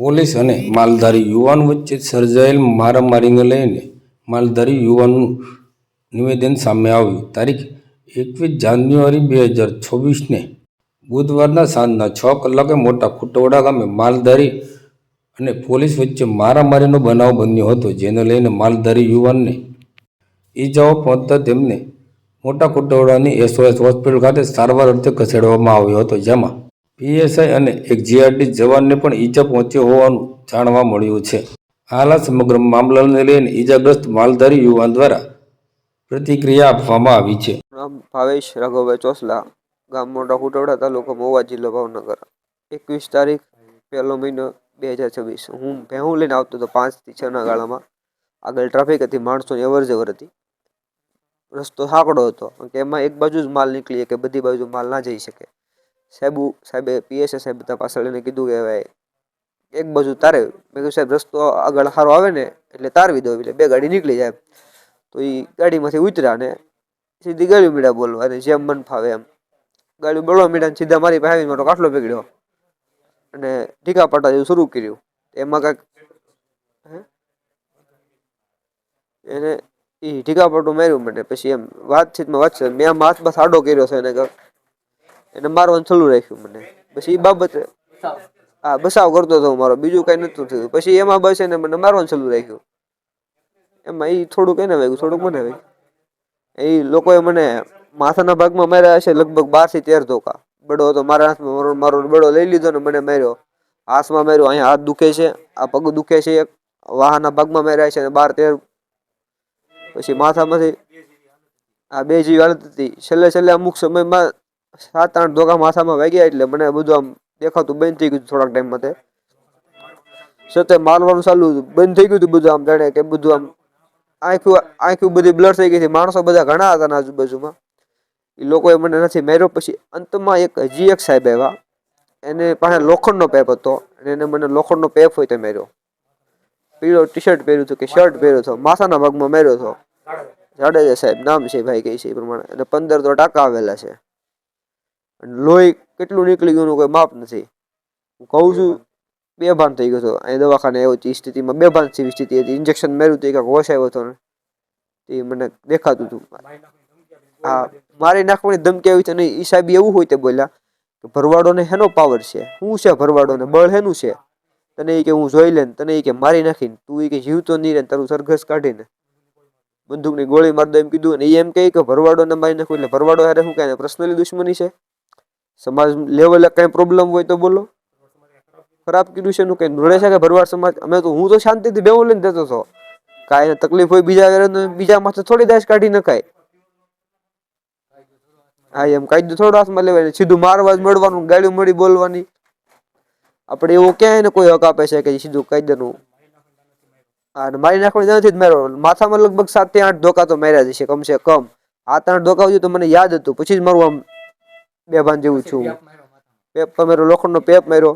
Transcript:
Police અને માલધારી યુવાન વચ્ચે સર્જાયેલ મારામારીને લઈને માલધારી યુવાનનું નિવેદન સામે આવ્યું. તારીખ 21 જાન્યુઆરી 2024ને બુધવારના સાંજના 6 કલાકે મોટા ખુટવડા ગામે માલધારી અને પોલીસ વચ્ચે મારામારીનો બનાવ બન્યો હતો, જેને લઈને માલધારી યુવાનને ઈજાઓ પહોંચતા તેમને મોટા ખુટવડાની SOS હોસ્પિટલ ખાતે સારવાર અર્થે ખસેડવામાં આવ્યો હતો, જેમાં PSI અને એક GRD જવાનને પણ ઈજા પહોંચી હોવાનું જાણવા મળ્યું છે. હાલ આ સમગ્ર મામલાને લઈને ઈજાગ્રસ્ત માલધારી યુવાન દ્વારા પ્રતિક્રિયા આપવામાં આવી છે. નામ ભાવેશ રાઘવભાઈ ચોસલા, ગામ મોટા ખુટવડા, તાલુકો મહુવા, જિલ્લો ભાવનગર. 21 તારીખ 1લો મહિનો 2026. હું ભેહું લઈને આવતો હતો 5 થી 6 ના ગાળામાં. આગળ ટ્રાફિક હતી, માણસોની અવર જવર હતી. રસ્તો સાંકડો હતો કે એમાં એક બાજુ જ માલ નીકળી કે બધી બાજુ માલ ના જઈ શકે. સાહેબે PSI સાહેબ બધા પાછળ એને કીધું કે ભાઈ એક બાજુ તારે. મેં કીધું સાહેબ રસ્તો આગળ સારો આવે ને એટલે તારવી દો, એટલે 2 ગાડી નીકળી જાય. તો એ ગાડીમાંથી ઉતર્યા ને સીધી ગાડી મીડા બોલવા, અને જેમ મન ફાવે એમ ગાડી બોલવા મીડા, સીધા મારી પાસે મારો કાટલો પકડ્યો અને ઢીકા પાટા જેવું શરૂ કર્યું. એમાં કાંઈક એને એ ઢીકાપાટું માર્યું મને. પછી એમ વાતચીતમાં મેં આમ હાથમાં સાડો કર્યો છે એને કાંઈક એને મારવાનું ચાલુ રાખ્યું મને. પછી એ બાબતે બસાવ કરતો હતો મારો, બીજું કાંઈ નહોતું થયું. પછી એમાં બસ એને મને મારવાનું ચાલુ રાખ્યું. એમાં એ થોડુંક એને વાગ્યું, થોડુંક મને વાગ્યું. એ લોકોએ મને માથાના ભાગમાં માર્યા હશે લગભગ 12 થી 13 ધોકા. બડો હતો મારા હાથમાં, મારો બડો લઈ લીધો ને મને માર્યો. હાથમાં માર્યો, અહીંયા હાથ દુખે છે, આ પગ દુખે છે, એક વાહના ભાગમાં માર્યા છે 12-13. પછી માથામાંથી આ 2 જેવી હાલત હતી. છેલ્લે અમુક સમયમાં 7-8 ધોકા માથામાં વાગ્યા, એટલે મને બધું આમ દેખાતું બંધ થઈ ગયું. થોડાક ટાઈમ માટે સતે મારવાનું ચાલુ બંધ થઈ ગયું હતું બધું. આમ જાણે કે બધું આમ આંખું બધી બ્લર થઈ ગઈ હતી. માણસો બધા ઘણા હતા આજુબાજુમાં. એ લોકોએ મને નથી માર્યો. પછી અંતમાં હજી એક સાહેબ આવ્યા, એને પાસે લોખંડનો પેપ હતો અને એને મને લોખંડનો પેપ હોય તો માર્યો. પીળો ટી-શર્ટ પહેર્યું હતું કે શર્ટ પહેર્યો હતો, માથાના ભાગમાં માર્યો હતો. જાડેજા સાહેબ નામ છે, ભાઈ કહે છે એ પ્રમાણે. અને 15 તો ટાંકા આવેલા છે. લોહી કેટલું નીકળી ગયું કોઈ માપ નથી. હું કહું છું બેભાન થઈ ગયો હતો. અહીં દવાખાને આવ્યો હતી, સ્થિતિમાં બેભાન જેવી સ્થિતિ હતી. ઇન્જેક્શન માર્યું હતું, કાંઈક હોશ આવ્યો હતો ને એ મને દેખાતું હતું. હા, મારી નાખવાની ધમકી આવી છે. નહીં, એ સાહેબ એવું હોય તે બોલ્યા કે ભરવાડોને હેનો પાવર છે, શું છે ભરવાડોને, બળ હેનું છે તને? એ કે હું જોઈ લે, તને એ કે મારી નાખીને તું એ કે જીવતો નહીં રહે, તારું સરઘસ કાઢીને બંદૂકની ગોળી મારી દો એમ કીધું. અને એમ કહે કે ભરવાડોને મારી નાખું. એટલે ભરવાડો હારે શું કાંઈ પર્સનલી દુશ્મની છે? સમાજ લેવલે કાંઈ પ્રોબ્લેમ હોય તો બોલો. ખરાબ કીધું છે એનું કંઈ નડે છે કે ભરવાડ સમાજ? હું તો શાંતિથી બેવું લઈને દેતો હતો. કાંઈ તકલીફ હોય બીજા માથે થોડી દાશ કાઢી નખાય. હા, એમ કાયદો થોડો હાથમાં લેવાય, સીધું મારવા જ મળવાનું, ગાડી મળી બોલવાની. આપણે એવું ક્યાંય ને કોઈ હક આપે છે કે સીધું કાયદાનું મારી નાખવાની નથી માર્યો. માથામાં લગભગ 7 થી 8 ધોકા તો માર્યા જશે કમસે કમ. 7-8 ધોકા તો મને યાદ હતું. પછી જ મારું આમ બેભાન જેવું છું. પેપ માર્યો, લોખંડનો પેપ માર્યો.